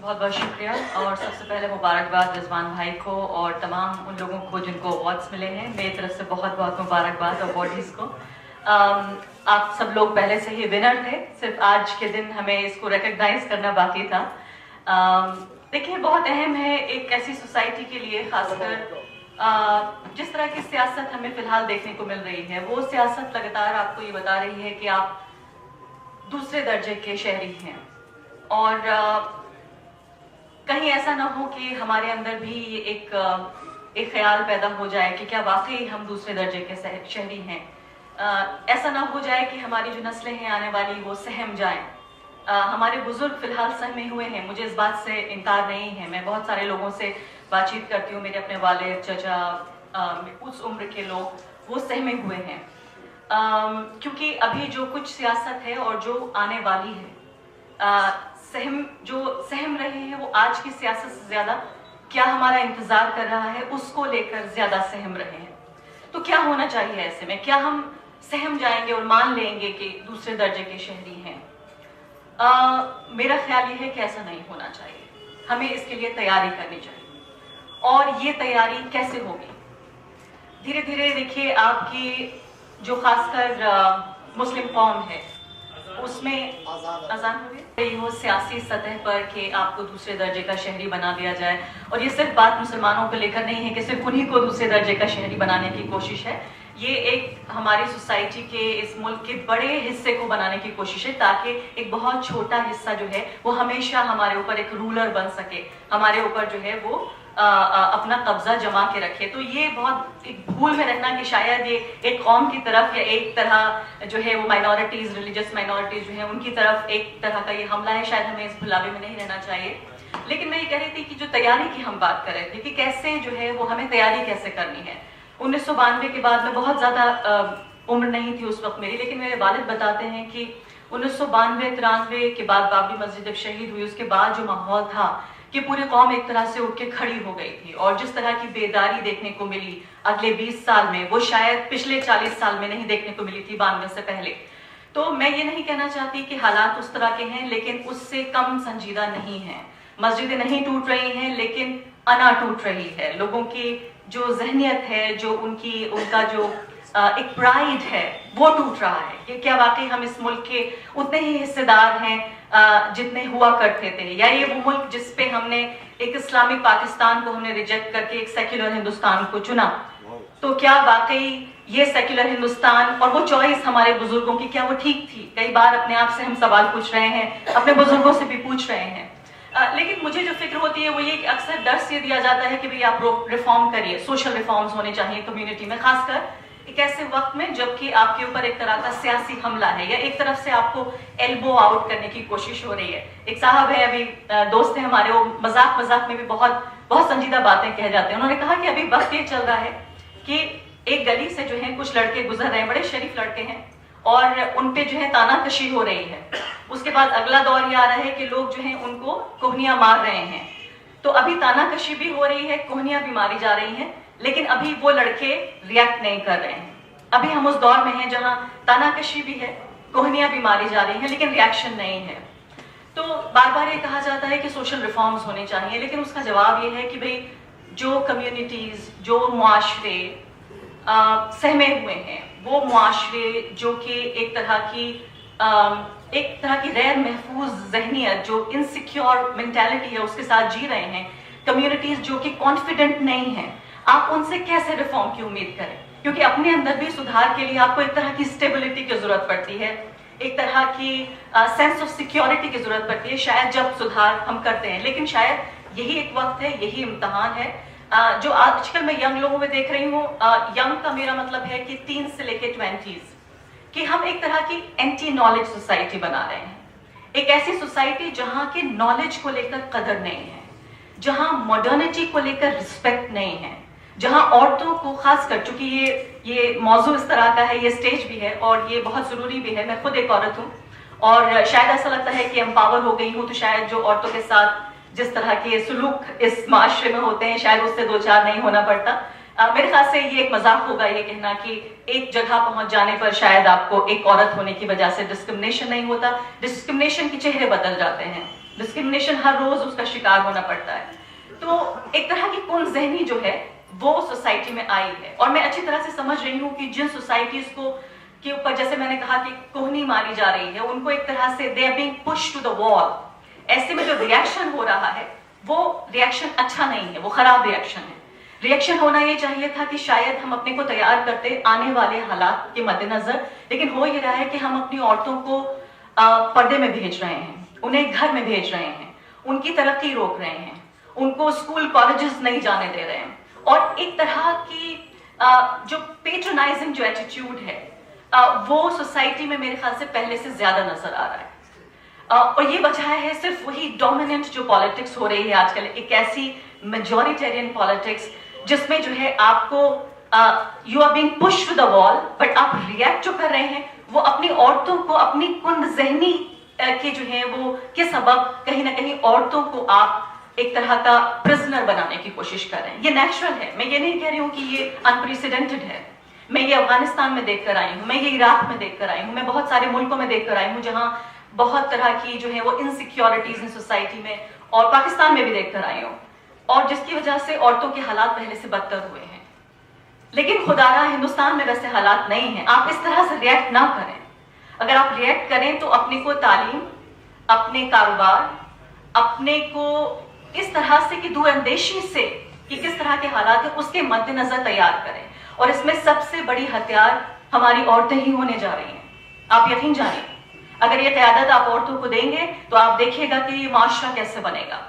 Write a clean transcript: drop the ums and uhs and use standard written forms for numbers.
बहुत बहुत शुक्रिया और सबसे पहले मुबारकबाद रिजवान भाई को और तमाम उन लोगों को जिनको अवार्ड्स मिले हैं। मेरी तरफ से बहुत बहुत मुबारकबाद अवार्डीज़ को। आप सब लोग पहले से ही विनर थे, सिर्फ आज के दिन हमें इसको रिकग्नाइज करना बाकी था। देखिए, बहुत अहम है एक ऐसी सोसाइटी के लिए, खासकर जिस तरह की सियासत हमें फ़िलहाल देखने को मिल रही है, वो सियासत लगातार आपको ये बता रही है कि आप दूसरे दर्जे के शहरी हैं और कहीं ऐसा ना हो कि हमारे अंदर भी एक ख्याल पैदा हो जाए कि क्या वाकई हम दूसरे दर्जे के शहरी हैं। ऐसा ना हो जाए कि हमारी जो नस्लें हैं आने वाली वो सहम जाएं। हमारे बुजुर्ग फिलहाल सहमे हुए हैं, मुझे इस बात से इनकार नहीं है। मैं बहुत सारे लोगों से बातचीत करती हूँ, मेरे अपने वालिद, चचा, उस उम्र के लोग, वो सहमे हुए हैं क्योंकि अभी जो कुछ सियासत है और जो आने वाली है, जो सहम रहे हैं वो आज की सियासत से ज्यादा क्या हमारा इंतजार कर रहा है उसको लेकर ज्यादा सहम रहे हैं। तो क्या होना चाहिए ऐसे में? क्या हम सहम जाएंगे और मान लेंगे कि दूसरे दर्जे के शहरी हैं? मेरा ख्याल ये है कि ऐसा नहीं होना चाहिए। हमें इसके लिए तैयारी करनी चाहिए। और ये तैयारी कैसे होगी? धीरे धीरे देखिए, आपकी जो खासकर मुस्लिम कौम है उसमें अजान हो गई हो सियासी सतह पर कि आपको दूसरे दर्जे का शहरी बना दिया जाए। और ये सिर्फ बात मुसलमानों को लेकर नहीं है कि सिर्फ उन्हीं को दूसरे दर्जे का शहरी बनाने की कोशिश है। ये एक हमारी सोसाइटी के, इस मुल्क के बड़े हिस्से को बनाने की कोशिश है ताकि एक बहुत छोटा हिस्सा जो है वो हमेशा हमारे ऊपर एक रूलर बन सके, हमारे ऊपर जो है वो अपना कब्जा जमा के रखे। तो ये बहुत एक भूल में रहना कि शायद ये एक कौम की तरफ या एक तरह जो है वो माइनॉरिटीज, रिलीजियस माइनॉरिटीज जो है उनकी तरफ एक तरह का ये हमला है, शायद हमें इस भुलावे में नहीं रहना चाहिए। लेकिन मैं ये कह रही थी कि जो तैयारी की हम बात कर रहे थे कि कैसे जो है वो हमें तैयारी कैसे करनी है। 1992 के बाद में बहुत ज्यादा उम्र नहीं थी उस वक्त मेरी, लेकिन मेरे वालिद बताते हैं कि 1992-93 के बाद बाबरी मस्जिद जब शहीद हुई उसके बाद जो माहौल था कि पूरी कौम एक तरह से उठ के खड़ी हो गई थी और जिस तरह की बेदारी देखने को मिली अगले 20 साल में, वो शायद पिछले 40 साल में नहीं देखने को मिली थी 92 से पहले। तो मैं ये नहीं कहना चाहती कि हालात उस तरह के हैं, लेकिन उससे कम संजीदा नहीं है। मस्जिदें नहीं टूट रही हैं लेकिन अना टूट रही है। लोगों की जो जहनियत है, जो उनका जो एक प्राइड है वो टूट रहा है कि क्या वाकई हम इस मुल्क के उतने ही हिस्सेदार हैं जितने हुआ करते थे, या ये वो मुल्क जिस पे हमने एक इस्लामिक पाकिस्तान को हमने रिजेक्ट करके एक सेक्युलर हिंदुस्तान को चुना। तो क्या वाकई ये सेक्युलर हिंदुस्तान और वो चॉइस हमारे बुजुर्गों की, क्या वो ठीक थी? कई बार अपने आप से हम सवाल पूछ रहे हैं, अपने बुजुर्गों से भी पूछ रहे हैं। लेकिन मुझे जो फिक्र होती है वो ये कि अक्सर दर्स ये दिया जाता है कि भाई आप रिफॉर्म करिए, सोशल रिफॉर्म्स होने चाहिए कम्युनिटी में, खासकर एक ऐसे वक्त में जबकि आपके ऊपर एक तरह का सियासी हमला है या एक तरफ से आपको एल्बो आउट करने की कोशिश हो रही है। एक साहब है, अभी दोस्त है हमारे, वो मजाक मजाक में भी बहुत संजीदा बातें कह जाते हैं। उन्होंने कहा कि अभी वक्त ये चल रहा है कि एक गली से जो है कुछ लड़के गुजर रहे हैं, बड़े शरीफ लड़के हैं, और उन पे जो है तानाकशी हो रही है। उसके बाद अगला दौर ये आ रहा है कि लोग जो है उनको कोहनियां मार रहे हैं। तो अभी तानाकशी भी हो रही है, कोहनियां भी मारी जा रही हैं, लेकिन अभी वो लड़के रिएक्ट नहीं कर रहे हैं। अभी हम उस दौर में हैं जहां तानाकशी भी है, कोहनियां भी मारी जा रही हैं, लेकिन रिएक्शन नहीं है। तो बार बार ये कहा जाता है कि सोशल रिफॉर्म्स होने चाहिए, लेकिन उसका जवाब ये है कि भाई जो कम्युनिटीज, जो मुआशरे सहमे हुए हैं, वो मुआशरे जो कि एक तरह की गैर महफूज जहनियत, जो इनसिक्योर मेंटालिटी है उसके साथ जी रहे हैं, कम्युनिटीज जो कि कॉन्फिडेंट नहीं है, आप उनसे कैसे रिफॉर्म की उम्मीद करें? क्योंकि अपने अंदर भी सुधार के लिए आपको एक तरह की स्टेबिलिटी की जरूरत पड़ती है, एक तरह की सेंस ऑफ सिक्योरिटी की जरूरत पड़ती है शायद जब सुधार हम करते हैं। लेकिन शायद यही एक वक्त है, यही इम्तहान है जो आजकल मैं यंग लोगों में देख रही हूँ। यंग का मेरा मतलब है कि 3 से लेके 20s, कि हम एक तरह की एंटी नॉलेज सोसाइटी बना रहे हैं। एक ऐसी सोसाइटी जहां के नॉलेज को लेकर कदर नहीं है, जहां मॉडर्निटी को लेकर रिस्पेक्ट नहीं है, जहां औरतों को खासकर, चूंकि ये मौजू इस तरह का है, ये स्टेज भी है और ये बहुत जरूरी भी है। मैं खुद एक औरत हूँ और शायद ऐसा लगता है कि एम्पावर हो गई हूँ, तो शायद जो औरतों के साथ जिस तरह के सुलूक इस माशरे में होते हैं शायद उससे 2-4 नहीं होना पड़ता। मेरे ख्याल से ये एक मजाक होगा ये कहना कि एक जगह पहुंच जाने पर शायद आपको एक औरत होने की वजह से डिस्क्रिमिनेशन नहीं होता। डिस्क्रिमिनेशन के चेहरे बदल जाते हैं। ڈسکرمنیشن ہر روز اس کا شکار ہونا پڑتا ہے. تو ایک طرح کی کن ذہنی جو ہے وہ سوسائٹی میں آئی ہے, اور میں اچھی طرح سے سمجھ رہی ہوں کہ جن سوسائٹیز کو کے اوپر جیسے میں نے کہا کہ کوہنی ماری جا رہی ہے, ان کو ایک طرح سے they are being push to the wall. ایسے میں جو ریئیکشن ہو رہا ہے وہ ریئیکشن اچھا نہیں ہے, وہ خراب ریئیکشن ہے. ریئیکشن ہونا یہ چاہیے تھا کہ شاید ہم اپنے کو تیار کرتے آنے والے حالات کے مد نظر, لیکن ہو یہ رہا ہے کہ ہم اپنی عورتوں کو پردے میں بھیج رہے ہیں, انہیں گھر میں بھیج رہے ہیں, ان کی ترقی روک رہے ہیں, ان کو اسکول کالجز نہیں جانے دے رہے ہیں. اور ایک طرح کی جو پیٹرنائزنگ جو ایٹیٹیوڈ ہے وہ سوسائٹی میں میرے خیال سے پہلے سے زیادہ نظر آ رہا ہے. اور یہ وجہ ہے صرف وہی ڈومیننٹ جو پالیٹکس ہو رہی ہے آج کل, ایک ایسی میجورٹیرین پالیٹکس جس میں جو ہے آپ کو you are being push to the wall, but آپ ریئیکٹ جو کر رہے ہیں وہ اپنی عورتوں کو اپنی کن ذہنی کے جو ہیں وہ کے سبب کہیں نہ کہیں عورتوں کو آپ ایک طرح کا پرزنر بنانے کی کوشش کر رہے ہیں. یہ نیچرل ہے, میں یہ نہیں کہہ رہی ہوں کہ یہ انپریسیڈنٹڈ ہے. میں یہ افغانستان میں دیکھ کر آئی ہوں, میں یہ عراق میں دیکھ کر آئی ہوں, میں بہت سارے ملکوں میں دیکھ کر آئی ہوں جہاں بہت طرح کی جو ہے وہ انسیکیورٹیز ان سوسائٹی میں, اور پاکستان میں بھی دیکھ کر آئی ہوں, اور جس کی وجہ سے عورتوں کے حالات پہلے سے بدتر ہوئے ہیں. لیکن خدا رہا ہندوستان میں ویسے حالات نہیں ہیں. آپ اس طرح سے ریئیکٹ نہ کریں. اگر آپ ریئیکٹ کریں تو اپنے کو تعلیم, اپنے کاروبار, اپنے کو اس طرح سے کہ دور اندیشی سے کہ کس طرح کے حالات ہیں اس کے مد نظر تیار کریں. اور اس میں سب سے بڑی ہتھیار ہماری عورتیں ہی ہونے جا رہی ہیں. آپ یقین جانیں, اگر یہ قیادت آپ عورتوں کو دیں گے تو آپ دیکھیے گا کہ یہ معاشرہ کیسے بنے گا.